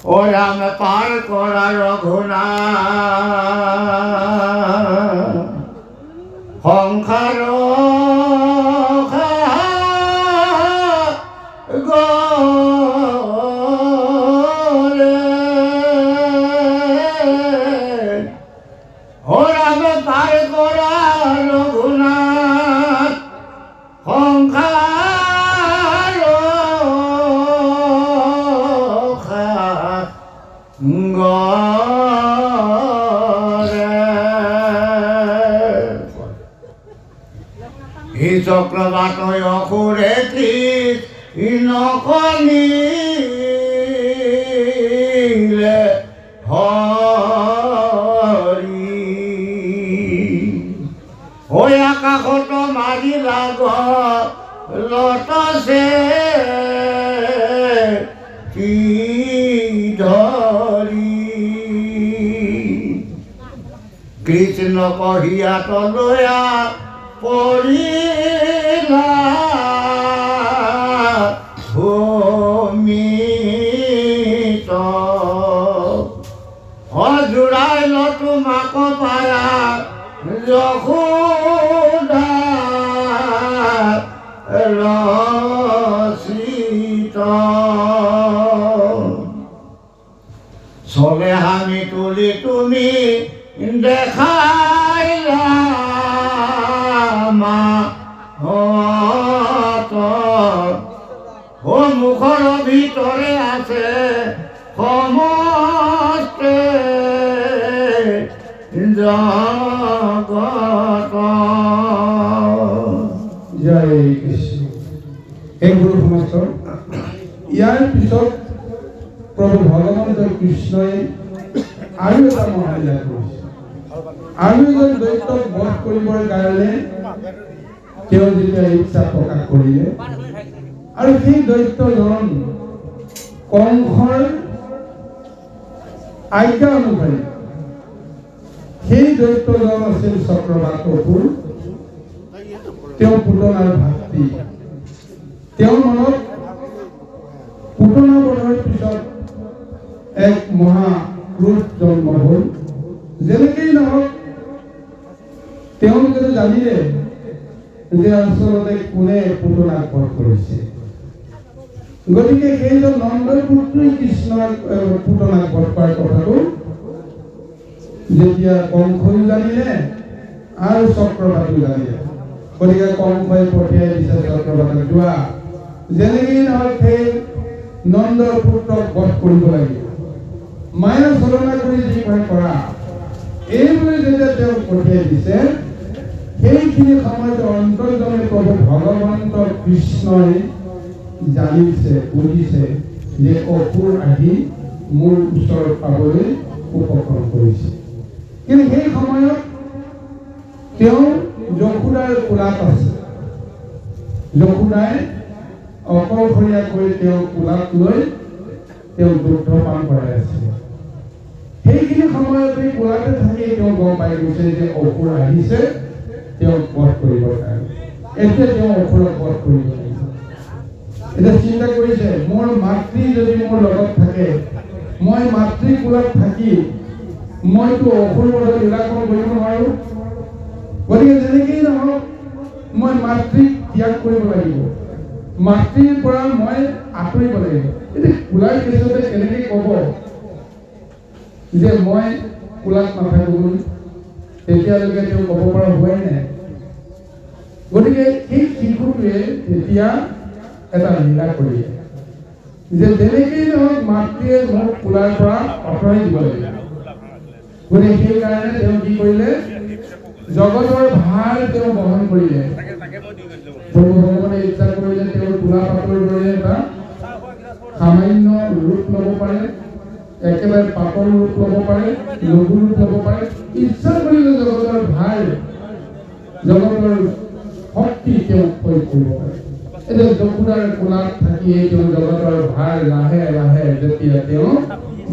ও ৰাম পাৰ কৰা ৰঘুনাথ সংসাৰ গৰে ও ৰাম পাৰ কৰা ৰঘুনাথ সংসাৰ হি চক্ৰবাত অসুৰে নকনিলে হৰি হৈ আকাশত মাৰি লাগ লটছে কি ধৰি কৃষ্ণ কহিয়া তলয়া পৰিলা ভূমিত হজুৰাইল তোমাক পাৰা যশোদা ৰচিত চলে হামি তুলি তুমি দেখাইলা মুখৰ ভিতৰে আছে সমস্তে জগত। জয় কৃষ্ণ। এই গুৰু সমাজৰ ইয়াৰ পিছত প্ৰভু ভগৱন্ত কৃষ্ণই আৰু এটা মহালীলা কৰিছে। আৰু এজন দৈত্যক বধ কৰিবৰ কাৰণে তেওঁ যেতিয়া ইচ্ছা প্ৰকাশ কৰিলে আৰু সেই দৈত্যজন কংসৰ আজ্ঞা অনুসৰি সেই দৈত্যজন আছিল চক্ৰবাত অসুৰ। তেওঁ পুতনাৰ ভাতৃ। তেওঁৰ মনত পুতনা বধৰ পিছত এক মহা ক্ৰোধ জন্ম হ'ল। যেনেকেই নহওক তেওঁলোকে জানিলে যে আচলতে কোনে পুতনাক বধ কৰিছে। গতিকে সেইজন নন্দৰ পুত্ৰই কৃষ্ণক পুতনাক বধ কৰাৰ কথাটো যেতিয়া কংসই জানিলে আৰু চক্ৰবাতো জানিলে, গতিকে কংসই পঠিয়াই দিছে চক্ৰবাতক, যোৱা যেনেকেই নহওক সেই নন্দৰ পুত্ৰক বধ কৰিব লাগিব, মায়া চলনা কৰি যি ভয় কৰা, এইবুলি যেতিয়া তেওঁক পঠিয়াই দিছে, সেইখিনি সময়ত অন্তৰ্জনে প্ৰভু ভগৱন্ত কৃষ্ণই জানিছে, বুজিছে যে অসুৰ আহি মোৰ ওচৰত পাবলৈ উপক্ৰম কৰিছে। কিন্তু সেই সময়ত তেওঁ যশোদাৰ কোলাত আছে। যশোদাই অকলশৰীয়াকৈ তেওঁ কোলাত লৈ তেওঁ দুগ্ধপান কৰাই আছে। সেইখিনি সময়ত সেই কোলাতে থাকি তেওঁ গম পাই গৈছে যে অসুৰ আহিছে তেওঁক বধ কৰিবৰ কাৰণে। এতিয়া তেওঁ অসুৰক বধ কৰিব লাগিব। এতিয়া চিন্তা কৰিছে, মোৰ মাতৃ যদি মোৰ লগত থাকে, মই মাতৃ কোলাত থাকি মইতো অসুৰ লগত নিৰাকৰণ কৰিব নোৱাৰো। গতিকে যেনেকেই নহওক মই মাতৃক ত্যাগ কৰিব লাগিব, মাতৃৰ পৰা মই আঁতৰিব লাগিব। এতিয়া কোলাৰ পিছতে কেনেকে ক'ব যে মই কোলাত নাথাকো বুলি? তেতিয়ালৈকে তেওঁ ক'ব পৰা হোৱাই নাই। গতিকে সেই শিশুটোৱে তেতিয়া এটা লীলা কৰিলে যে যেনেকেই নহওক মাতৃয়ে মোক কোলাৰ পৰা আঁতৰাই দিব লাগিব। গতিকে সেইকাৰণে তেওঁ কি কৰিলে, জগতৰ ভাৰ তেওঁ বহন কৰিলে। প্ৰভু ভগৱানে ইচ্ছা কৰিলে তেওঁৰ কোলা পাতৰ দৰে এটা সামান্য ৰূপ ল'ব পাৰে, একেবাৰে পাতৰ ৰূপ ল'ব পাৰে, লঘু ৰূপ ল'ব পাৰে। ইচ্ছা কৰিলে জগতৰ ভাৰ, জগতৰ শক্তি তেওঁ প্ৰয়োগ কৰিব পাৰে। এতিয়া যশোদাৰ কোলাত থাকিয়ে তেওঁ জগতৰ ভাৰ লাহে লাহে যেতিয়া তেওঁ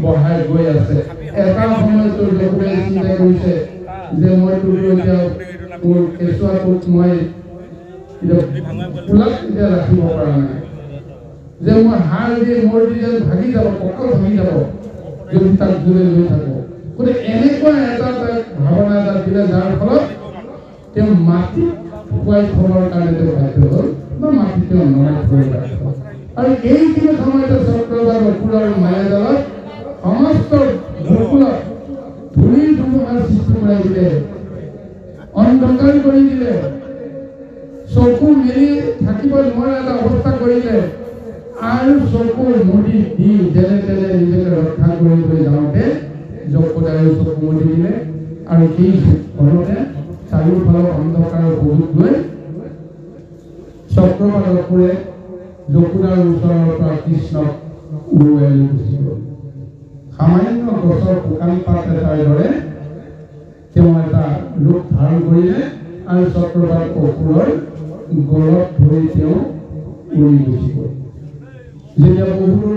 বঢ়াই গৈ আছে, এটা সময়তো যশোদাই চিন্তা কৰিছে যে মইতো এতিয়া মোৰ কেঁচুৱাটোক মই কোলাত এতিয়া ৰাখিব পৰা নাই। যে মই হাড় দিয়ে মোৰ যেন ভাগি যাব, কঁকাল ভাগি যাব যদি তাক জোৰে লৈ থাকো। গতিকে এনেকুৱা এটা ভাৱনা এটা দিলে, যাৰ ফলত তেওঁ মাটিত শুকুৱাই থবৰ কাৰণে তেওঁ বাধ্য হ'ল বা মাটিত তেওঁ নমাই থব বাধ্য হ'ল। আৰু এইখিনি সময়তে চক্ৰবাদ অসুৰৰ মায়াজালত সমস্ত গোকুলত ধূলিৰ ধুমুহাৰ সৃষ্টি কৰাই দিলে, অন্ধকাৰ কৰি দিলে, চকু মেলি থাকিব নোৱাৰা এটা অৱস্থা কৰিলে। আৰু চকুৰ মুদি দি যেনে তেনে নিজকে ৰক্ষা কৰিবলৈ যাওঁতে যশোদায়ো চকু মুদি দিলে। আৰু সেই ঘৰতে চাৰিওফালৰ অন্ধকাৰৰ সুযোগ লৈ চক্ৰবাদ অসুৰে যশোদাৰ ওচৰৰ পৰা কৃষ্ণক উৰুৱাই লৈ গুচি গ'ল। সামান্য গছৰ শুকান পাত এটাৰ দৰে তেওঁ এটা ৰূপ ধাৰণ কৰিলে আৰু চক্ৰবাদ অসুৰৰ গলত ধৰি তেওঁ উৰি গুচি গ'ল। যেতিয়া বহুদূৰ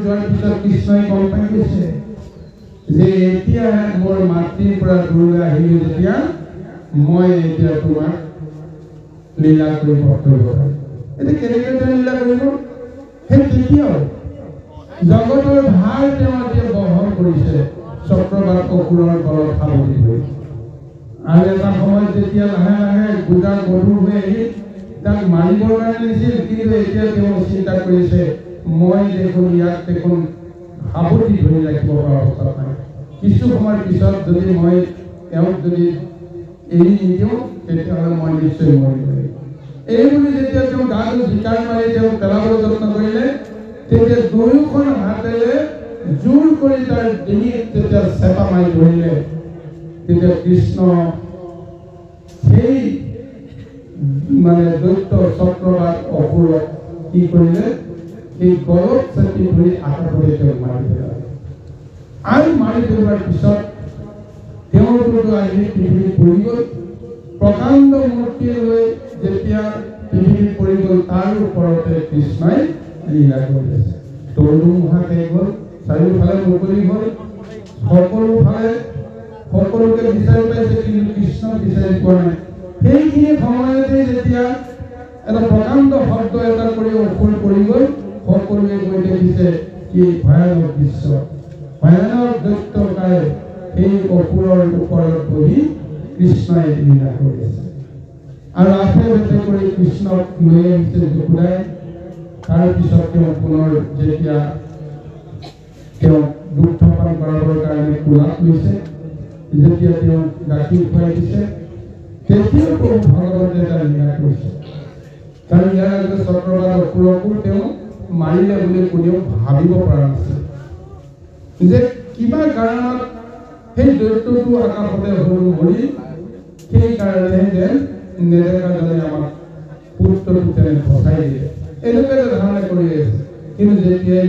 যোৱাৰ পিছত কৃষ্ণই গম পাই গৈছে যে এতিয়া মোৰ মাতৃৰ পৰা দূৰলৈ আহিলো, যেতিয়া মই এতিয়া তোমাক লীলা কৰি কৰিব পাৰিম। এতিয়া কেনেকৈ তেওঁ লীলা কৰিব? সেই তেতিয়াও জগতৰ ভাৰ তেওঁ এতিয়া বহন কৰিছে চক্ৰবাদ অসুৰৰ গলত সাৱটি হৈ। আৰু এটা সময়ত যেতিয়া লাহে লাহে গোটা গধুৰ হৈ আহি তাক মাৰিবৰ কাৰণে দিছিল, কিন্তু এতিয়া তেওঁ চিন্তা কৰিছে মই দেখোন ইয়াক দেখোন সাৱটি ধৰি ৰাখিব পৰা অৱস্থা নাই। কিছু সময়ৰ পিছত যদি মই তেওঁক যদি এৰি নিদিওঁ তেতিয়াহ'লে মই নিশ্চয় মৰিব লাগিব। এই বুলি যেতিয়া তেওঁ গাটো জিকাৰ মাৰি তেওঁ পেলাবলৈ যত্ন কৰিলে, তেতিয়া দুয়োখন হাতেৰে জোৰ কৰি তাৰ ডিঙিত যেতিয়া চেপা মাৰি ধৰিলে, তেতিয়া কৃষ্ণ সেই দৈত্য চক্ৰবাদ অসুৰক কি কৰিলে, সেই গলত চেপি ধৰি আকাশলৈ তেওঁ মাৰি পেলালে। আৰু মাৰি পেলোৱাৰ পিছত তেওঁৰ আহি পৃথিৱীত পৰি গ'ল। প্ৰকাণ্ড মূৰ্তি লৈ যেতিয়া পৃথিৱীত পৰি গ'ল, তাৰ ওপৰতে কৃষ্ণই লীলা কৰি আছে। তৰু মুহা শেষ হ'ল, চাৰিওফালে মুকলি হ'ল, সকলোকে বিচাৰি পাইছে, কিন্তু কৃষ্ণ বিচাৰি পোৱা নাই। সেইখিনি সময়তে যেতিয়া এটা প্ৰকাণ্ড শব্দ এটা কৰি অসুৰ পৰি গ'ল, সকলোৱে গৈ দেখিছে কি ভয়ানক দৃশ্য। ভয়ানক দৈত্যকাৰে সেই অসুৰৰ ওপৰত বহি কৃষ্ণই লীলা কৰি আছে। আৰু আশে পাশে কৰি কৃষ্ণক লৈ আহিছে যশোদাই। তাৰপিছত তেওঁ পুনৰ যেতিয়া তেওঁক দুগ্ধপান কৰাবৰ কাৰণে কোলাত লৈছে, যেতিয়া তেওঁক গাখীৰ খুৱাই দিছে, তেতিয়া প্ৰভু ভগৱতে এটা লীলা কৰিছে। কাৰণ ইয়াৰ আগতে চক্ৰবাদ অসুৰকো তেওঁ মাৰিলে বুলি কোনেও ভাবিব পৰা নাছিল যে কিবা কাৰণত সেই দৈত্যটো আকাশতে সৰু মৰি, সেইকাৰণে যে নেদেখাজনে আমাক পুত্ৰটো তেনে ফচাই দিলে, এনেকুৱা এটা ধাৰণা কৰি আছে। কিন্তু যেতিয়াই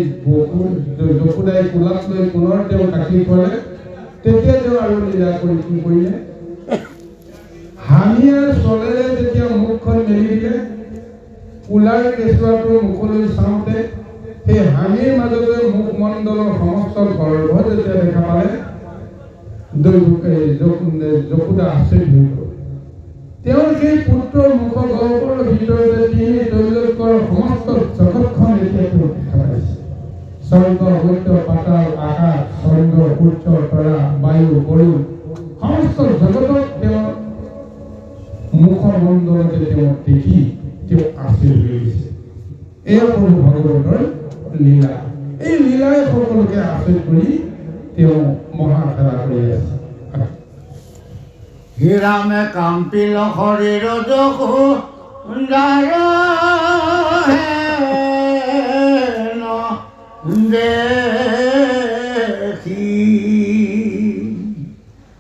যশোদাই কোলাত লৈ পুনৰ তেওঁ গাখীৰ খুৱালে, তেতিয়া তেওঁ আৰু লীলা কৰি কি কৰিলে, হামিয়াৰ চলেৰে যেতিয়া মুখখন মেলি দিলে, কোলাৰ কেঁচুৱাটোৰ মুখলৈ চাওঁতে সেই হামিৰ মাজতে মুখমণ্ডলৰ সমস্ত গৰ্ভ যেতিয়া দেখা পালে, যশোদা আচৰিত হৈ গ'ল। তেওঁৰ সেই পুত্ৰৰ মুখৰ গৰ্ভৰ ভিতৰতে তিনি দৈলক্যৰ সমস্ত জগতখন এতিয়া তেওঁ দেখা পাইছে। স্বৰ্গ, মৰ্ত্য, পাতাল, আকাশ, চন্দ্ৰ, সূৰ্য, তৰা, বায়ু, বৰুণ, সমস্ত জগতক তেওঁৰ মুখমণ্ডলতে তেওঁ দেখি তেওঁ আচৰিত হৈ গৈছে। এয়া প্ৰভু ভগৱন্তৰ লীলা। এই লীলাই সকলোকে আচৰিত কৰি তেওঁ মহাখেলা কৰি আছে। হিৰামে কাম্পিল শৰীৰ যশোদাৰ হেন দেখি,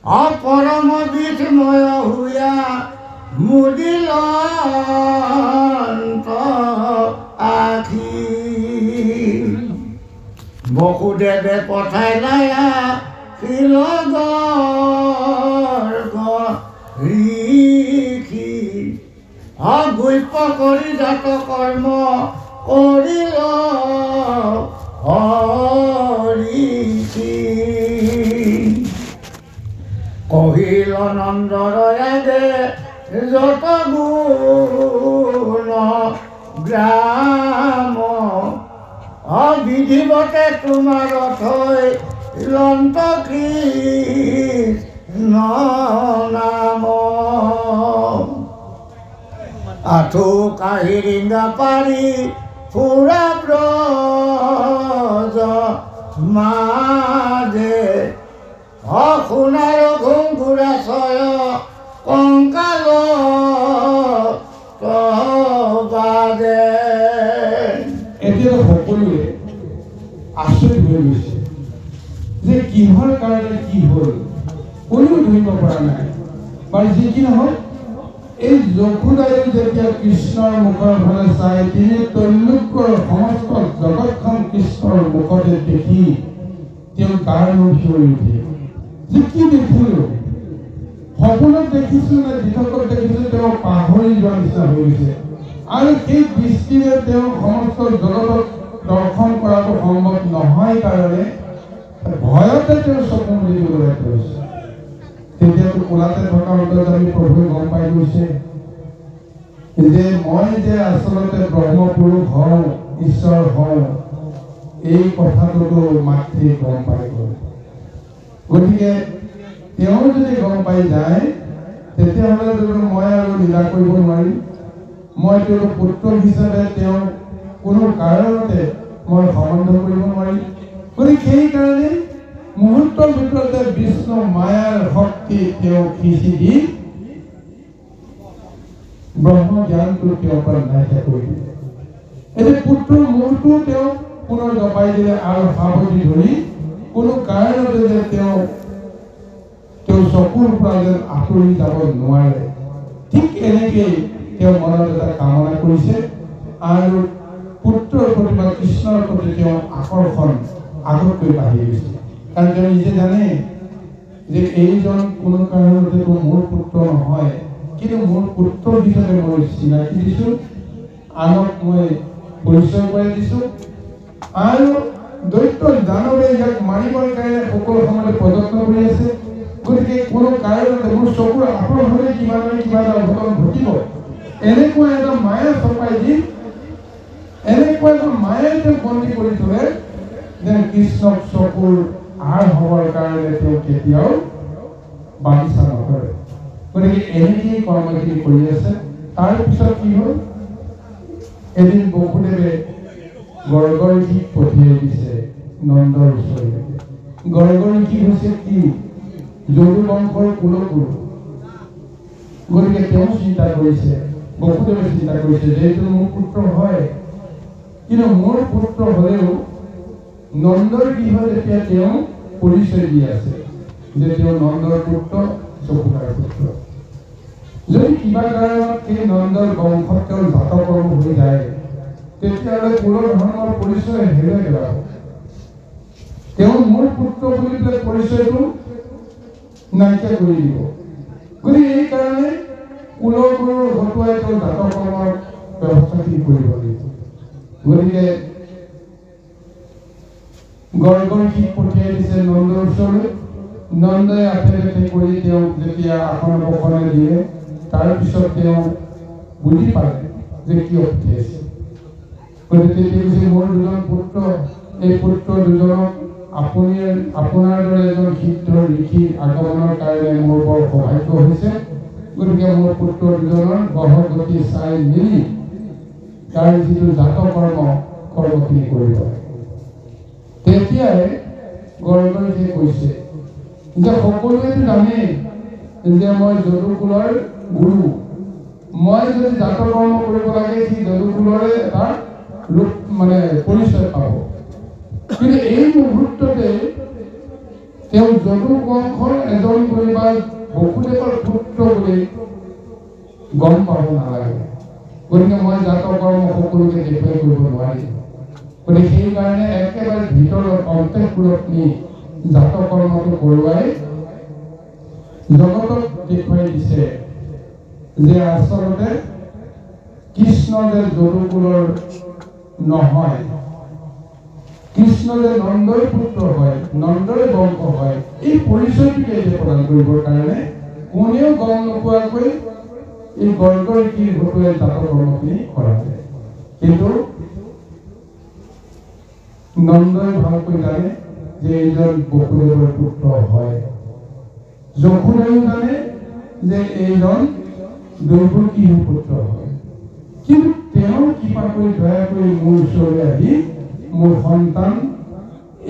অপৰম বিস্ময় হুয়া মুদিল আখি। বসুদেৱে পঠাইলায়া ঋষি, অগুপ্য কৰি জাত কৰ্ম কৰিল হৰিষি। কহিল নন্দৰ আগে যত গুণ গ্ৰাম অবিধিবতে তোমাৰ থৈ লন্ত কৃষ্ণ নাম আঁঠু কাঢ়ি ৰিঙা পাৰি ফুৰা ব্ৰজ মাজে সোণাৰ ঘুংঘুৰা ছয় কংকাল বাজে। এতিয়া সকলোৱে আচৰিত হৈ গৈছে যে কিহৰ কাৰণে কি হ'ল কোনেও ধৰিব পৰা নাই। বাৰু যি কি নহওক, এই যশোদায়ো যেতিয়া কৃষ্ণৰ মুখৰ ফালে চাই তিনি তৈলুকৰ সমস্ত জগতখন কৃষ্ণৰ মুখতে দেখি তেওঁ তাৰ মুখ হৈ উঠে যে কি দেখিলো, সপোনত দেখিছো নে দিঠকত দেখিছো, তেওঁ পাহৰি যোৱাৰ নিচিনা হৈ গৈছে। আৰু সেই দৃষ্টিৰে তেওঁ সমস্ত জগতক দৰ্শন কৰাটো সম্ভৱ নহয় কাৰণে ভয়তে তেওঁ চকু মুদি দিবলৈ ধৰিছে। তেতিয়াতো কোলাতে থকা অন্তৰ্যামী প্ৰভুৱে গম পাই গৈছে যে মই যে আচলতে ব্ৰহ্মপুৰুষ হওঁ, ঈশ্বৰ হওঁ, এই কথাটোতো মাতৃয়ে গম পাই গ'ল। গতিকে তেওঁ যদি গম পাই যায় তেতিয়াহ'লে মই আৰু লীলা কৰিব নোৱাৰিম। মই তেওঁৰ পুত্ৰ হিচাপে তেওঁ কোনো কাৰণতে মই সম্বন্ধ কৰিব নোৱাৰিম। গতিকে সেইকাৰণে মুহূৰ্তৰ ভিতৰতে বিষ্ণু মায়াৰ শক্তি তেওঁ সিঁচি দি ব্ৰহ্ম জ্ঞানটো তেওঁৰ পৰা নাইকিয়া কৰি দিলে। এতিয়া পুত্ৰৰ মূৰটো তেওঁ পুনৰ জপাই দিলে আৰু সাৱটি ধৰি কোনো কাৰণতে যে তেওঁ চকুৰ পৰা যেন আঁতৰি যাব নোৱাৰে, ঠিক এনেকেই তেওঁ মনত এটা কামনা কৰিছে আৰু পুত্ৰৰ প্ৰতি বা কৃষ্ণৰ প্ৰতি তেওঁ আকৰ্ষণ আগতকৈ বাঢ়ি গৈছে। কাৰণ তেওঁ নিজে জানে যে এইজন কোনো কাৰণতে মোৰ পুত্ৰ নহয়, কিন্তু মোৰ পুত্ৰ হিচাপে মই চিনাকি দিছোঁ, আনক মই পৰিচয় কৰাই দিছোঁ আৰু দৈত্য দানৱে ইয়াক মাৰিবৰ কাৰণে সকলো সময়তে প্ৰযত্ন কৰি আছে। গতিকে কোনো কাৰণতে মোৰ চকুৰ আপৰ হ'লে কিবা নহয় কিবা এটা অঘটন ঘটিব, এনেকুৱা এটা মায়া চপাই দি এনেকুৱা এটা মায়াই তেওঁ বন্দী কৰি থলে যে কৃষ্ণক চকুৰ আৰ হ'বৰ কাৰণে তেওঁ কেতিয়াও বাগিচা নকৰে। গতিকে এনেকেই কৰ্মখিনি কৰি আছে। তাৰপিছত কি হ'ল, এদিন বসুদেৱে গৰ্গৰীক পঠিয়াই দিছে নন্দৰ ওচৰলৈ। গৰ্গৰীক হৈছে কি? যদু বংশৰ কুলগুৰু। গতিকে তেওঁ চিন্তা কৰিছে, বসুদেৱে চিন্তা কৰিছে যে এইটো মোৰ পুত্ৰ হয়, কিন্তু মোৰ পুত্ৰ হ'লেও নন্দৰ কি হয় যেতিয়া তেওঁ পৰিচয় দি আছে যে তেওঁ নন্দৰ পুত্ৰ, যশোদাৰ পুত্ৰ। যদি কিবা কাৰণত সেই নন্দৰ বংশত তেওঁৰ জাতকৰ্ম হৈ যায় তেতিয়াহ'লে কুলৰ ধৰ্মৰ পৰিচয় হেৰুৱাই পেলাব। তেওঁ মোৰ পুত্ৰ বুলি পেলাই পৰিচয়টো নাইকিয়া কৰি দিব। গতিকে এই কাৰণে কুলৰ গুৰু হতুৱাই তেওঁ জাতকৰ্মৰ ব্যৱস্থাখিনি কৰিব লাগিব। গতিকে গৰ্গৰীক পঠিয়াই দিছে নন্দৰ ওচৰলৈ। নন্দই আঠে বেঠে কৰি তেওঁক যেতিয়া আসন বসনে দিয়ে, তাৰপিছত তেওঁ বুজি পালে যে কিয় পঠিয়াইছে। গতিকে কৈছে মোৰ দুজন পুত্ৰ, এই পুত্ৰ দুজনক আপুনি আপোনাৰ দৰে এজন সিদ্ধ ঋষিৰ আগমনৰ কাৰণে মোৰ বৰ সৌভাগ্য হৈছে। গতিকে মোৰ পুত্ৰ দুজনৰ গ্ৰহগতি চাই মেলি তাৰ যিটো কৰ্মখিনি কৰিব লাগে। তেতিয়াই গৰ্গৰীয়ে কৈছে যে সকলোৱেতো জানেই যে মই যদুকুলৰ গুৰু, মই যদি জাতকৰ্ম কৰিব লাগে সি যদুকুলৰে এটা ৰূপ পৰিচয় পাব। কিন্তু এই মুহূৰ্ততে তেওঁ যদু বংশৰ এজন বুলি বা বসুদেৱৰ পুত্ৰ বুলি গম পাব নালাগে। গতিকে মই জাতকৰ্ম সকলোকে দেখুৱাই কৰিব নোৱাৰিম। গতিকে সেইকাৰণে একেবাৰে ভিতৰত অন্তঃপুৰত নি জাতকৰ্মটো কৰোৱাই জগতক দেখুৱাই দিছে যে আচলতে কৃষ্ণ যে যদুকুলৰ নহয়, কৃষ্ণ যে নন্দৰ পুত্ৰ হয়, নন্দৰে বংশ হয়, এই পৰিচয়টোকে এতিয়া প্ৰদান কৰিবৰ কাৰণে কোনেও গম নোপোৱাকৈ এই গৰ্গৰীক হতুৱাই জাতকৰ্মখিনি কৰালে। কিন্তু নন্দই ভালকৈ জানে যে এইজন বসুদেৱৰ পুত্ৰ হয়। যশোদায়ো জানে যে এইজন দৈৱকীৰ পুত্ৰ হয়। কিন্তু তেওঁ কৃপা কৰি দয়া কৰি মোৰ ওচৰলৈ আহি মোৰ সন্তান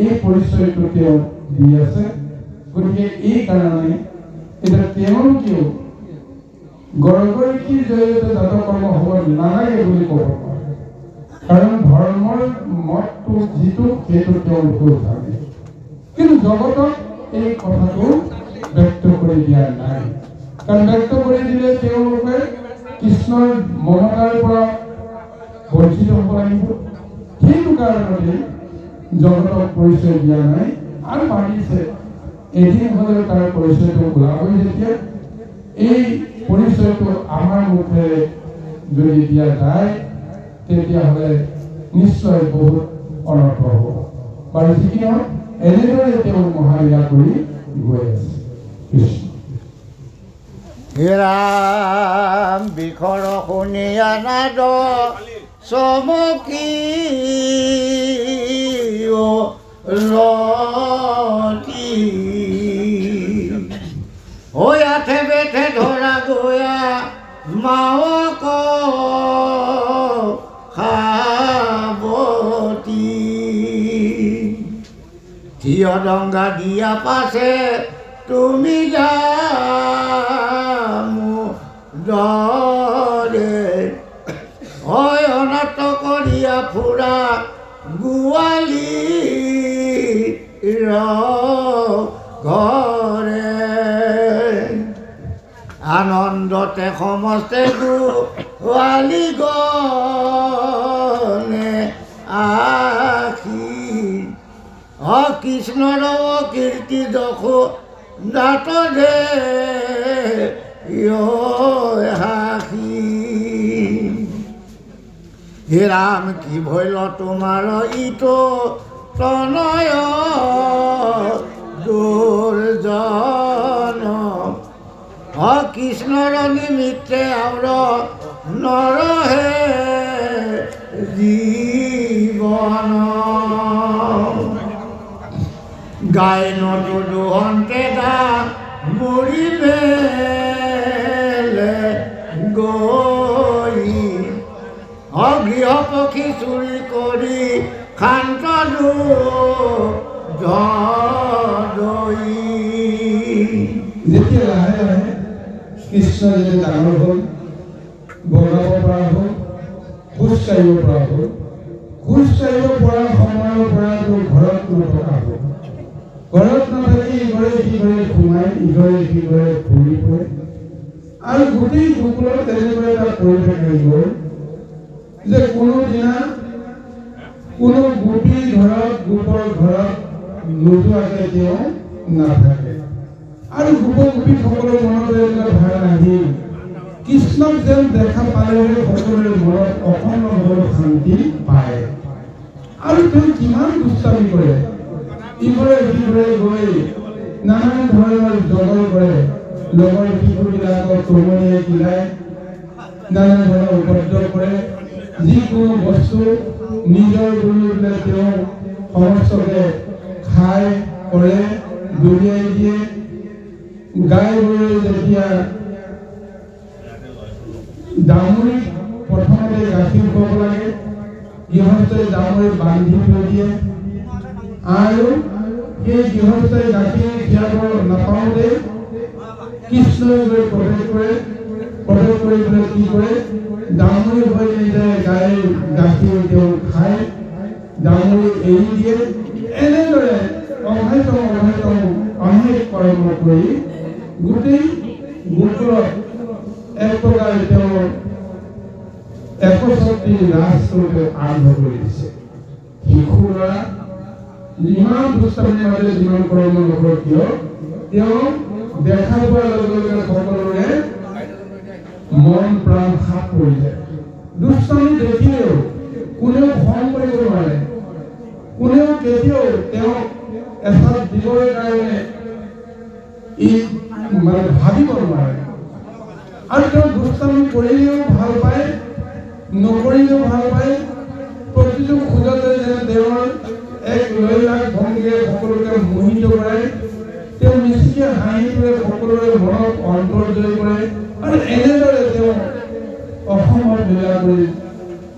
এই পৰিচয়টো তেওঁ দি আছে। গতিকে এই কাৰণে এতিয়া তেওঁলোকেও গৰ্ভঋষিৰ জৰিয়তে জাতকৰ্ম হ'ব নালাগে বুলি ক'ব পাৰে, কাৰণ ধৰ্মৰ মতটো যিটো সেইটো তেওঁলোকেও জানে। কিন্তু জগতক এই কথাটো ব্যক্ত কৰি দিয়া নাই, কাৰণ ব্যক্ত কৰি দিলে তেওঁলোকে কৃষ্ণৰ মমতাৰ পৰা বঞ্চিত হ'ব লাগিব। সেইটো কাৰণতে জগতক পৰিচয় দিয়া নাই আৰু ভাবিছে এদিন হ'লেও তাৰ পৰিচয়টো ওলাবই। যেতিয়া এই পৰিচয়টো আমাৰ মুখেৰে যদি দিয়া যায় তেতিয়াহ'লে নিশ্চয় বহুত অনৰ্থ হ'ব। বাৰু যি কি নহওক এনেদৰে তেওঁ মহালীলা কৰি গৈ আছে। কৃষ্ণ ৰাম বিষৰ শুনিয়া নাদ চমকি ৰতি হৈ আঠে বেঠে ধৰা গয়া মাৱক খাবতি থিয় ডংগা দিয়া পাছে তুমি দৰে হয় অনাথ কৰিয়া ফুৰা গোৱালি ঘৰে আনন্দতে সমস্তে গোৱালি গণে আখি কৃষ্ণৰ কীৰ্তি যশো দাঁত দে হাসি হে রাম কি ভইল তোমার ইটো তনয় দুর্জন কৃষ্ণর নিমিত্তে আমরা নরহে জীবন গায় নদুহন্তে দা মরিবে গৈ গৃহ পক্ষী চুৰি কৰি খান্ত যেতিয়া লাহে লাহে কৃষ্ণ যেতিয়া ডাঙৰ হ'ল, বগাব পৰা হ'ল, খোজ কাঢ়িব পৰা হ'ল, খোজ কাঢ়িব পৰা সময়ৰ পৰা ঘৰত নথকা হ'ল। ঘৰত নাথাকি ইঘৰে সিঘৰে সোমাই ইঘৰে সিঘৰে ফুৰি ফুৰে আৰু গোটেই গোকুলত তেনেকৈ এটা পৰিৱেশ হৈ গ'ল যে কোনোদিনা কোনো গোপীৰ ঘৰত গোপৰ ঘৰত নোযোৱাকৈ তেওঁ নাথাকে। আৰু গোপ গোপীসকলৰ মনত এটা ধাৰণা আহিল, কৃষ্ণক যেন দেখা পালেহে সকলোৰে মনত অসম্ভৱ শান্তি পায়। আৰু তেওঁ কিমান দুষ্টামি কৰে, ইঘৰে সিঘৰে গৈ নানান ধৰণৰ জগৰ কৰে, লগৰ শিশুবিলাকক চমনিয়াই কিলাই নানান ধৰণৰ উপদ্ৰৱ কৰে। যিকোনো বস্তু নিজৰ বুলি পেলাই তেওঁ সমস্তকে খাই কৰে, দলিয়াই দিয়ে। গাই গৰুৱে যেতিয়া ডাঙৰি প্ৰথমতে গাখীৰ খুৱাব লাগে, গৃহস্থই ডাঙৰি বান্ধি থৈ দিয়ে আৰু সেই গৃহস্থই গাখীৰ খীৰাব নাপাওঁতে কৃষ্ণই গৈ প্ৰৱেশ কৰে। প্ৰৱেশ কৰি পেলাই কি কৰে, ডাঙৰি হৈ যায়, গাই গাখীৰ তেওঁ খায়, ডাঙৰি এৰি দিয়ে। এনেদৰে অনেক কৰ্ম কৰি গোটেই গোকুলত এক প্ৰকাৰে তেওঁ ৬১ ৰাজ আৰম্ভ কৰি দিছে। শিশু ল'ৰা যিমান দুষ্টামিৰ মাজে যিমান কৰ্ম নকৰক কিয়, তেওঁ দেখা পোৱাৰ লগে লগে সকলোৰে মন প্ৰাণ সাপ পৰি যায়। দুষ্টামি দেখিলেও কোনেও খং কৰিব নোৱাৰে, কোনেও কেতিয়াও তেওঁক এচাত দিবৰ কাৰণে মানে ভাবিব নোৱাৰে। আৰু তেওঁ দুষ্টামি কৰিলেও ভাল পায়, নকৰিলেও ভাল পায়। প্ৰতিটো খোজতে যেনে তেওঁৰ এক লৈলাক ভংগীৰে সকলোকে মোহিত কৰে তেওঁ মিচিকে হাঁহিটোৱে সকলোৰে মনত অন্তৰ জয় কৰে আৰু এনেদৰে তেওঁ অসমৰ লীলা কৰি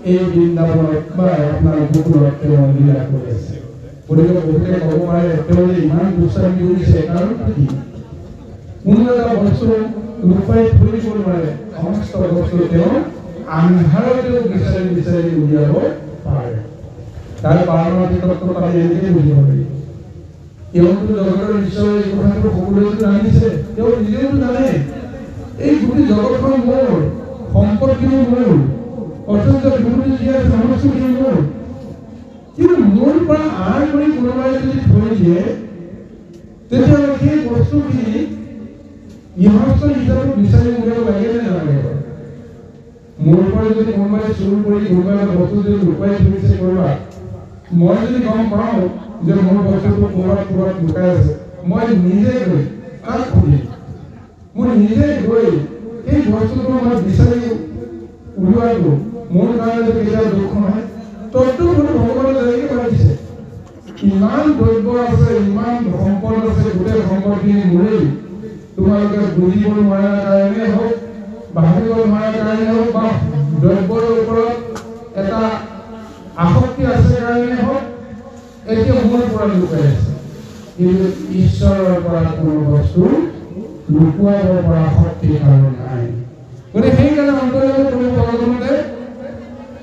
এই বৃন্দাবনত বা আপোনাৰ গোকুলত তেওঁ লীলা কৰি আছে গতিকে বহুতে ক'ব পাৰে তেওঁ যে ইমান দুষ্টামি কৰিছে কাৰণটো কি কোনো এটা বস্তু লুকাই থৈ দিব নোৱাৰে সমস্ত বস্তু তেওঁ আন্ধাৰতেও বিচাৰি বিচাৰি উলিয়াব পাৰে তাৰ পাৰমাৰ্থিক তত্ত্ব আমি এনেকৈ বুজিব পাৰি তেওঁতো জগতৰ ঈশ্বৰে এই কথাটো সকলোৱে জানিছে তেওঁ নিজেও জানে এই গোটেই জগতখন মোৰ সম্পদখিনি মোৰ অথচ বিভূতি যি আছে সমস্তখিনি মোৰ কিন্তু মোৰ পৰা আঁৰ কৰি কোনোবাই যদি থৈ দিয়ে তেতিয়াহ'লে সেই বস্তুখিনি গৃহস্থ হিচাপে বিচাৰি উলিয়াব লাগে নে নালাগে মোৰ পৰা যদি কোনোবাই চুৰ কৰি কোনোবাই বস্তু যদি লুকুৱাই থৈছে কৰবাত মই যদি গম পাওঁ যে মোৰ বস্তুটো ক'ৰবাত লুকাই আছে মই নিজে গৈ কাক সুধিম মই নিজে গৈ সেই বস্তুটো মই বিচাৰি উলিওৱাটো মোৰ কাৰণে কেতিয়াও দুখ নহয় তত্ত্ব ভগৱানে যেনেকৈ ভাবিছে ইমান দ্ৰব্য আছে ইমান সম্পদ আছে গোটেই সম্পদখিনি মোৰেই তোমালোকে বুজিব নোৱাৰাৰ কাৰণে হওক ভাবিব নোৱাৰাৰ কাৰণে হওক বা দ্ৰব্যৰ ওপৰত এটা আসক্তি আছে কাৰণে হওক এতিয়া মোৰ পৰা লুকাই আছে কিন্তু ঈশ্বৰৰ পৰা কোনো বস্তু লুকুৱাব পৰা শক্তি কাৰণে নাই গতিকে সেইকাৰণে অন্তৰ্গত কৰিব ভগৱানে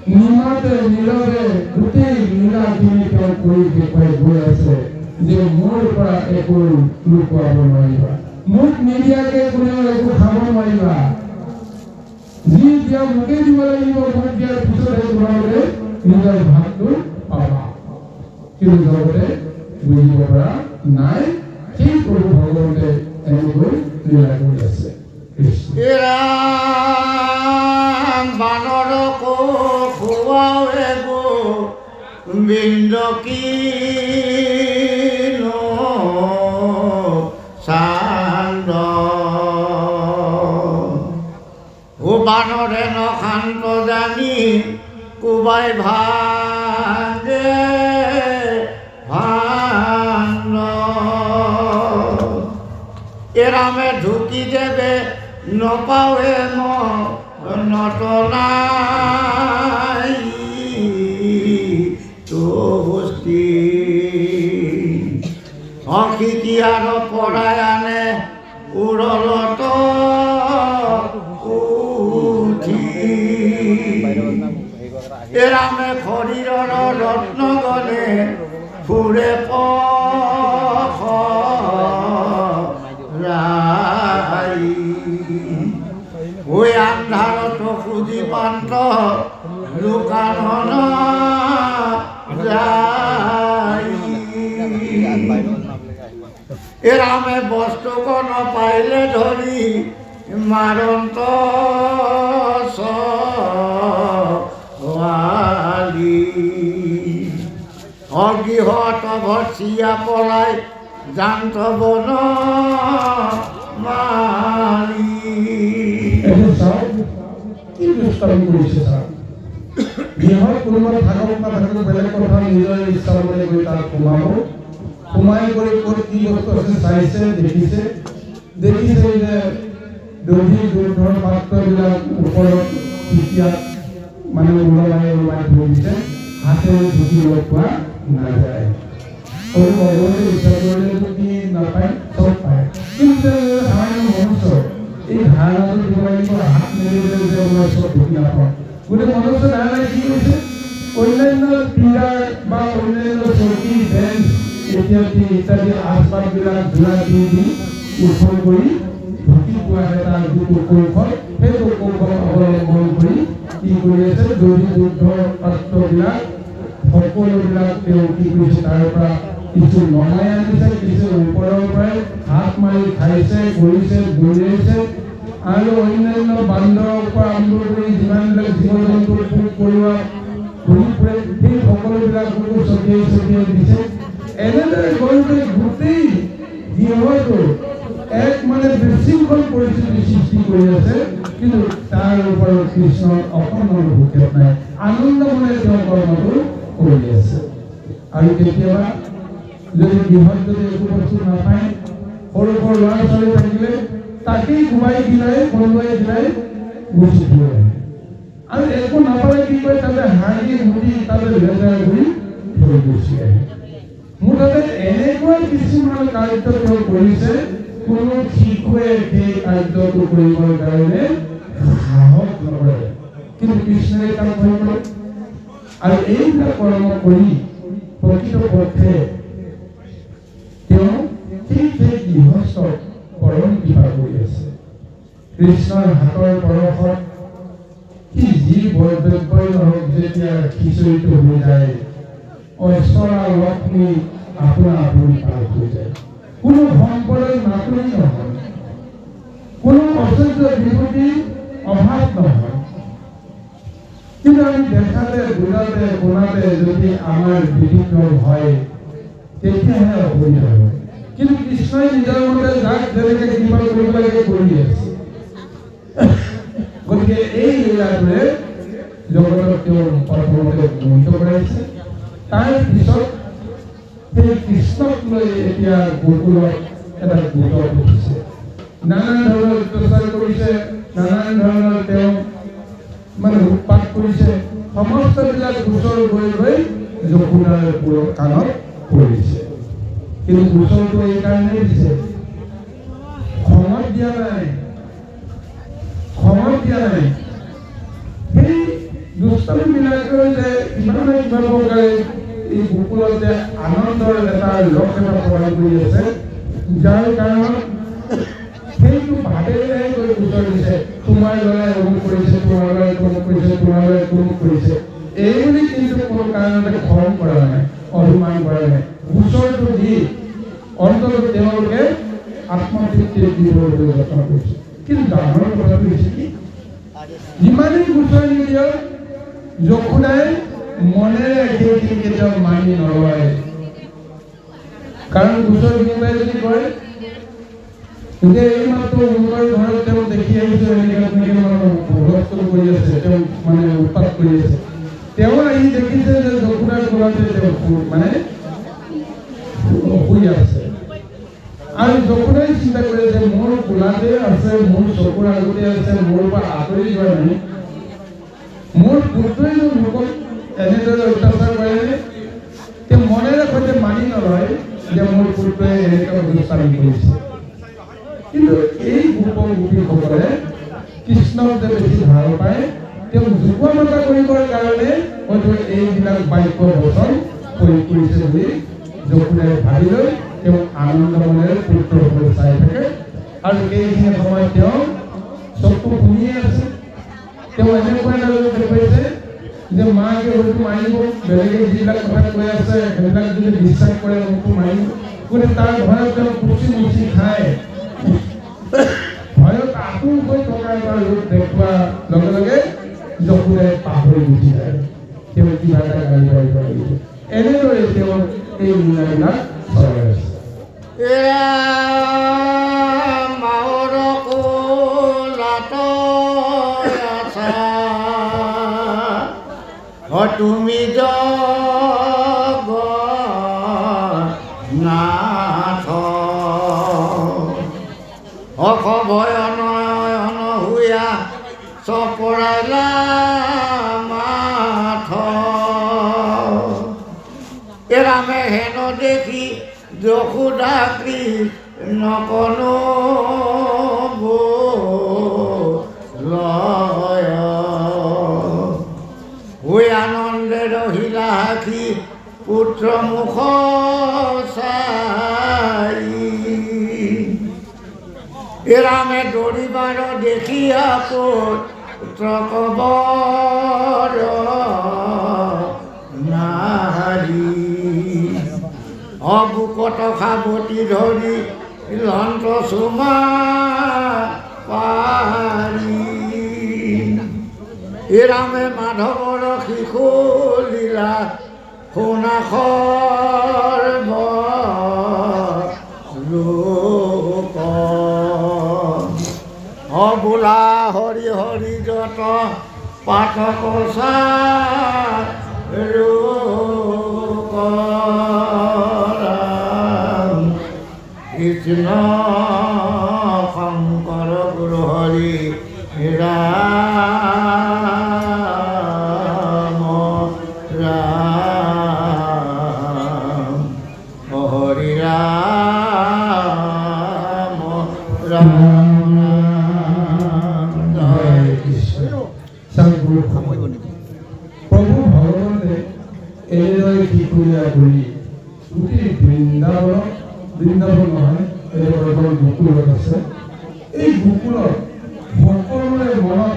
নিমাতে নীৰৱে গোটেই লীলাখিনি তেওঁ কৰি দেখুৱাই গৈ আছে যে মোৰ পৰা একো লুকুৱাব নোৱাৰিবা মোক নিদিয়াকে কোনেও একো খাব নোৱাৰিবা যি দিয়া মোকে দিব লাগিব ভোট দিয়াৰ পিছতহে তোমালোকে নিজৰ ভাগটো পাবা কিন্তু জগতে বুজিব পৰা নাই সেই প্ৰভু ভগৱন্তে এনেকৈ লীলা কৰি আছে বানৰকো খুৱাওৱে গো বিন্দকীনো চান্দ ও বানৰে নশান্ত জানি কোবাই ভাগে ভাণ্ড এরামে ঢুকি দেবে নপাওয়ে নটলাই তো বস্তি অখিকি আর পড়ায় আনে উড়লত উঠি এরামে খরিরর রত্নগণে ফুরে পই ওই আন্ধারত খুঁজি পান্ত লুকান যাই এরামে বস্তুকণ পাইলে ধরি মারন্ত অগৃহত ভর্ষিয়া পলাই জান্ত বন মালি কি দুষ্টামি কৰিছে ছাৰ গৃহত কোনোবা থাকক না থাকক বেলেগ কথা নিজৰ ইচ্ছা মতে গৈ তাত সোমাই কৰি ক'ত কি বস্তু আছে চাইছে দেখিছে যে দধি দুৰ্ধৰ পাত্ৰবিলাক ওপৰত পিঠিয়াত মানে ওলাই থৈ দিছে হাতেৰে ঢুকি পোৱা নাযায় সৰু ভগৱতে ইচ্ছা কৰিলেতো কি নাপায় চব পায় কিন্তু সামান্য মনুষ্য এই ধাৰণাটো দিব লাগিব হাত মেলিলে যে মই চব ঢুকি নাপাওঁ গোটেই মনুষ্য ধাৰণাই কি কৰিছে অন্যান্য পীড়া বা অন্যান্য চকী বেঞ্চ ইত্যাদি আচবাববিলাক জোৰা দি উঠল কৰি ঢুকি পোৱা এটা যিটো কৌশল সেইটো কৌশল অৱলম্বন কৰি কি কৰি আছে দধি দুৰ্ধৰ পাত্ৰবিলাক সকলোবিলাক তেওঁ কি কৰিছে তাৰ পৰা কিছু নমাই আনিছে কিছু ওপৰৰ পৰাই হাত মাৰি খাইছে কৰিছে দৌৰিছে আৰু অন্যান্য বান্দৰৰ পৰা আৰম্ভ কৰি যিমানবিলাক জীৱ জন্তুৰ পোক পৰুৱা ঘূৰি ফুৰে সেই সকলোবিলাককো ছটিয়াই দিছে এনেদৰে গৈ গোটেই গৃহটো এক মানে বিশৃংখল পৰিস্থিতি সৃষ্টি কৰি আছে কিন্তু তাৰ ওপৰত কৃষ্ণৰ অকণমান ভূক্ষেপ নাই আনন্দমনে তেওঁ কৰ্মটো কৰি আছে আৰু কেতিয়াবা যদি গৃহত যদি একো বস্তু নাপায় সৰু সৰু ল'ৰা ছোৱালী থাকিলে তাকেই ঘুমাই দিলাই কলোৱাই দিলাই গুচি থৈ আহে আৰু একো নাপালে কি কয় তাতে হাঁহি মুঠি তাতে লেতেৰা কৰি থৈ গুচি আহে মুঠতে এনেকুৱা কিছুমান কাৰ্য তেওঁ কৰিছে কোনো শিশুৱে সেই কাৰ্যটো কৰিবৰ কাৰণে সাহস নকৰে কিন্তু কৃষ্ণই কাম কৰিব আৰু এইবিলাক কৰ্ম কৰি প্ৰকৃতপক্ষে তেওঁ সেই গৃহস্থক পৰম কৃপা কৰি আছে কৃষ্ণৰ হাতৰ পৰশত সি যি বৰদ্ৰব্যই নহওক যেতিয়া খিচৰিত হৈ যায় ঐশ্বৰা লক্ষ্মী আপোনা আপুনি পাৰ হৈ যায় কোনো সম্পদৰ নাটনি নহয় কোনো অচৰ্য বিভূতি অভাৱ নহয় কিন্তু আমি দেখাতে বুজাতে শুনাতে যদি আমাৰ বিঘ্ন হয় তেতিয়াহে অসুবিধা হয় কিন্তু কৃষ্ণই নিজৰ মতে যাক যেনেকৈ কৃপা কৰিব লাগে কৰি আছে গতিকে এই লীলাটোৱে জগতক তেওঁ প্ৰথমতে মোহিত কৰাইছে তাৰ পিছত সেই কৃষ্ণক লৈ এতিয়া গোকুলত এটা গোট উঠিছে নানান ধৰণৰ অত্যাচাৰ কৰিছে নানান ধৰণৰ তেওঁ মানে উৎপাত কৰিছে সমস্তবিলাক গোচৰ গৈ গৈ যমুনাৰ কাণত পৰিছে কিন্তু গোচৰটো এইকাৰণেই দিছে খঙত দিয়া নাই সেই দুষ্টামিবিলাকৰ যে ইমানে কিমান প্ৰকাৰে এই গোকুলত যে আনন্দৰ এটা লগ এটা প্ৰদান কৰি আছে যাৰ কাৰণত সেইটো ভাৱেৰে গৈ গোচৰ দিছে তোমাৰ ল'ৰাই অমুক কৰিছে তোমাৰ ল'ৰাই তমুক কৰিছে তোমাৰ ল'ৰাই তমুক কৰিছে এইবুলি কিন্তু কোনো কাৰণতে খং কৰা নাই অভিমান কৰা নাই গোচৰটো দি অন্ততঃ তেওঁলোকে আত্মতৃপ্তি দিবলৈ যত্ন কৰিছে কিন্তু ডাঙৰ কথাটো হৈছে কি যিমানেই গোচৰ নিদিয়ক যশোদাই মনেৰে সেইখিনি কেতিয়াও মানি নলয় কাৰণ গোচৰ কোনোবাই যদি কৰে যে এইমাত্ৰ মোৰ ঘৰত তেওঁ দেখি আহিছে ভগৱস্ত কৰি আছে তেওঁ মানে উৎপাত কৰি আছে তেওঁ আহি দেখিছে যে যশোদাৰ কোলাতে তেওঁ মানে শুই আছে আৰু যশোদাই চিন্তা কৰে যে মোৰ কোলাতে আছে মোৰ চকুৰ আগতে আছে মোৰ পৰা আঁতৰি যোৱা নাই মোৰ পুত্ৰই লোকক এনেদৰে অত্যাচাৰ কৰেনে তেওঁ মনেৰে সৈতে মানি নলয় যে মোৰ পুত্ৰই এনেকুৱা দুষ্টামি কৰিছে কিন্তু এই গোপন গোপীসকলে কৃষ্ণক যে বেছি ভাল পায় তেওঁ জোকোৱা মাতা কৰিবৰ কাৰণে হয়তো এইবিলাক বাক্য বচন প্ৰয়োগ কৰিছে বুলি যশোদাই ভাবি লৈ তেওঁ আনন্দ মনেৰে পুত্ৰসকলে চাই থাকে আৰু এইখিনি সময়ত তেওঁ চকু শুনিয়ে আছে তেওঁ এনেকুৱা এটা দেখুৱাইছে যে মাকে হয়তো মাৰিব বেলেগে যিবিলাক কথা কৈ আছে সেইবিলাক যদি বিশ্বাস কৰে মোকো মাৰিব গতিকে তাৰ ভয়ত তেওঁ কুচি মুচি খায় ভয়ত আতুৰ হৈ থকা এটা ৰূপ দেখুওৱাৰ লগে লগে যশোদাই পাহৰি গুচি যায় তেওঁ কিবা এটা গালি পাৰিব এনেদৰে তেওঁ এই লীলাবিলাক চলাই আছে মাওৰ কোলাত আছা তুমি জগন্নাথ অভয় নয়ন হুয়া চপৰালা মাথ এৰামে হেন দেখি যশোদা কৃষ্ণকনো লয় হৈ আনন্দে ৰহিলা সাক্ষী পুত্ৰ মুখ চাই এৰামে দৌৰিবাৰ দেখিয়া পুত্ৰ কবৰ নাৰী অবুকত সাৱতী ধৰি লন্ত চুমা পাৰি এৰামে মাধৱৰ শিশু লীলা শুনা সৰ্ব লোক অবোলা হৰি হৰি যত পাঠক ৰূপ কৃষ্ণ শংকৰ গুৰু হৰি ৰাম ৰাম হৰি ৰাম ৰাম জয় কৃষ্ণ চাংগুৰু প্ৰভু ভগৱানে এনেদৰে শিশুলীয়া কৰি গোটেই বৃন্দাবন নহয় বৰ্তমান গোকুলত আছে এই গোকুলত সকলোৰে মনত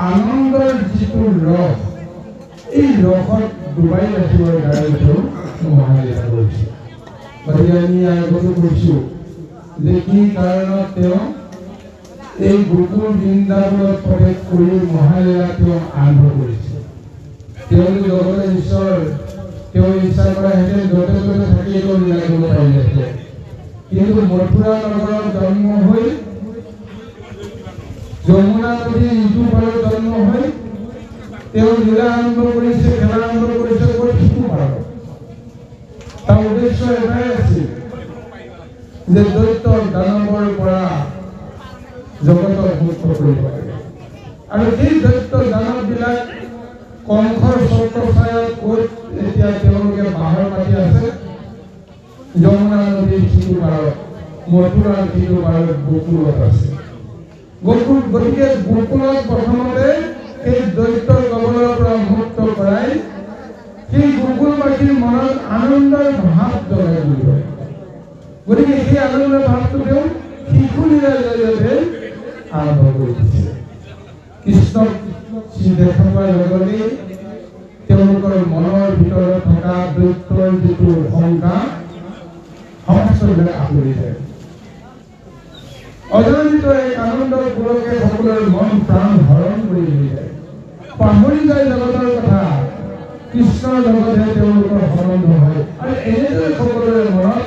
আনন্দৰ যিটো ৰস এই ৰসত ডুবাই ৰাখিবৰ কাৰণে তেওঁ মহালীলা কৰিছে গতিকে আমি আগতে কৈছোঁ যে কি কাৰণত তেওঁ এই গোকুল বৃন্দাবনত প্ৰৱেশ কৰি মহালীলা তেওঁ আৰম্ভ কৰিছে তেওঁ জগতৰ ঈশ্বৰ তেওঁ ইচ্ছা কৰাহেঁতেন য'তে ত'তে থাকি তেওঁ লীলা কৰিব পাৰিলেহেঁতেন কিন্তু মথুৰা নগৰত জন্ম হৈ যমুনা নদীৰ ইটো পাৰত জন্ম হৈ তেওঁ লীলা আৰম্ভ কৰিছে খেলা আৰম্ভ কৰিছে সিটো পাৰত তাৰ উদ্দেশ্য এটাই আছিল যে দৈত্য দানৱৰ পৰা জগতক মুক্ত কৰিব লাগে আৰু এই দৈত্য দানৱবিলাক কংসৰ ছত্ৰছায়াত ক'ত এতিয়া তেওঁলোকে বাহৰ পাতি আছে যমুনা নদীৰ সিটো পাৰত মথুৰাৰ সিটো পাৰত গোকুলত আছে গতিকে গোকুলত প্ৰথমতে এই দৈত্যৰ কবলৰ পৰা মুক্ত কৰাই সেই গোকুলবাসীৰ মনত আনন্দৰ ভাৱ জগাই তুলিব গতিকে সেই আনন্দৰ ভাৱটো তেওঁ শিশুলীলাৰ জৰিয়তে আৰম্ভ কৰি দিছে কৃষ্ণক দেখা পোৱাৰ লগতে তেওঁলোকৰ মনৰ ভিতৰত থকা দৈত্যৰ যিটো শংকা সমস্তবিলাক আঁতৰি যায় অজানিত এক আনন্দৰ পুৰকে সকলোৰে মন প্ৰাণ হৰণ কৰি লৈ যায় পাহৰি যায় জগতৰ কথা কৃষ্ণৰ লগতহে তেওঁলোকৰ সম্বন্ধ হয় আৰু এনেদৰে সকলোৰে মনত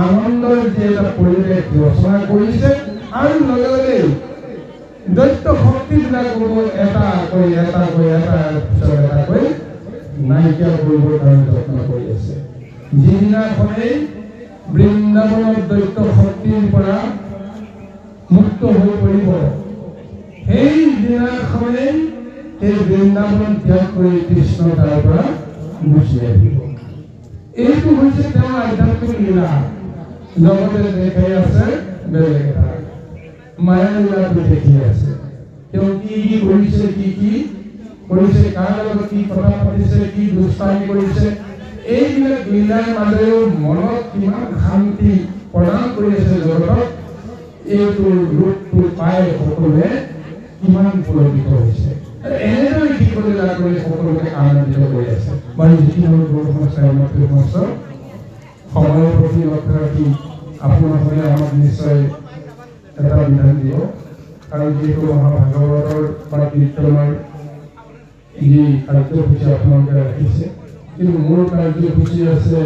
আনন্দৰ যি এটা পৰিৱেশ ৰচনা কৰিছে আৰু লগে লগে দৈত্য শক্তিবিলাকো এটা কৈ নাইকিয়া কৰিবৰ কাৰণে যত্ন কৰি আছে যিদিনাখনেই বৃন্দাবনৰ দৈত্য শক্তিৰ পৰা মুক্ত হৈ পৰিব সেই দিনাখনেই এই বৃন্দাবন ত্যাগ কৰি কৃষ্ণ তাৰ পৰা গুচি আহিব এইটো হৈছে তেওঁৰ আধ্যাত্মিক লীলা জগতে দেখাই আছে বেলেগ এটা মায়া লীলাটো দেখি আছে তেওঁ কি কৰিছে কাৰ লগত কি কথা পাতিছে কি দুষ্টামি কৰিছে এইবিলাক লীলাৰ মাজেৰেও মনত কিমান শান্তি প্ৰদান কৰি আছে জগতক এইটো ৰূপটো পাই সকলোৱে কিমান পুলকিত হৈছে এনেদৰে শিশুলীলা কৰি সকলোকে আনন্দিত কৰি আছে বাৰু যিখিনি সময়ৰ প্ৰতি লক্ষ্য ৰাখি আপোনালোকে আমাক নিশ্চয় এটা বিধান দিব কাৰণ যিহেতু মহাভাগৱতৰ বা কীৰ্তনৰ যি কাৰ্যসূচী আপোনালোকে ৰাখিছে কিন্তু মোৰ কাৰ্যসূচী আছে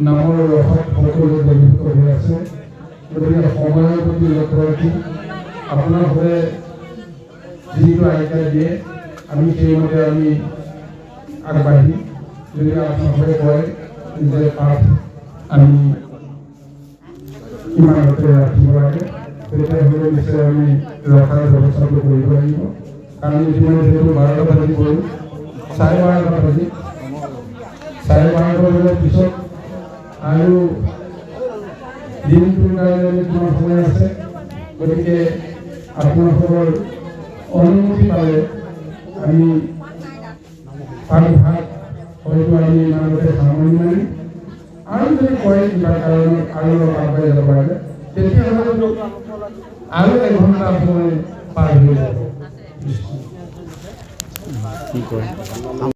নামৰ ৰসত সকলোৱে জড়িত হৈ আছে গতিকে সময়ৰ প্ৰতি লক্ষ্য ৰাখি আপোনালোকে যিটো আজ্ঞা দিয়ে আমি সেইমতে আমি আগবাঢ়ি যদি আপোনালোকে কয় যে পাঠ আমি ইমানতে ৰাখিব লাগে তেতিয়াহ'লে নিশ্চয় আমি ৰখাৰ ব্যৱস্থাটো কৰিব লাগিব কাৰণ ইতিমধ্যে যিহেতু 12টা বাজি গ'ল 12:30 বাজি 12:30 বজাৰ পিছত আৰু দিনটোৰ কাৰণে কিমান সময় আছে গতিকে আপোনালোকৰ অনুমতি পালে আমি ভাগ হয়তো আমি ইমানতে সামৰি মাৰিম আৰু যদি কয় কিবা কাৰণত আৰু অলপ আগবাঢ়ি যাব লাগে তেতিয়াহ'লে আৰু 1 ঘণ্টা সময় পাৰ হৈ যাব।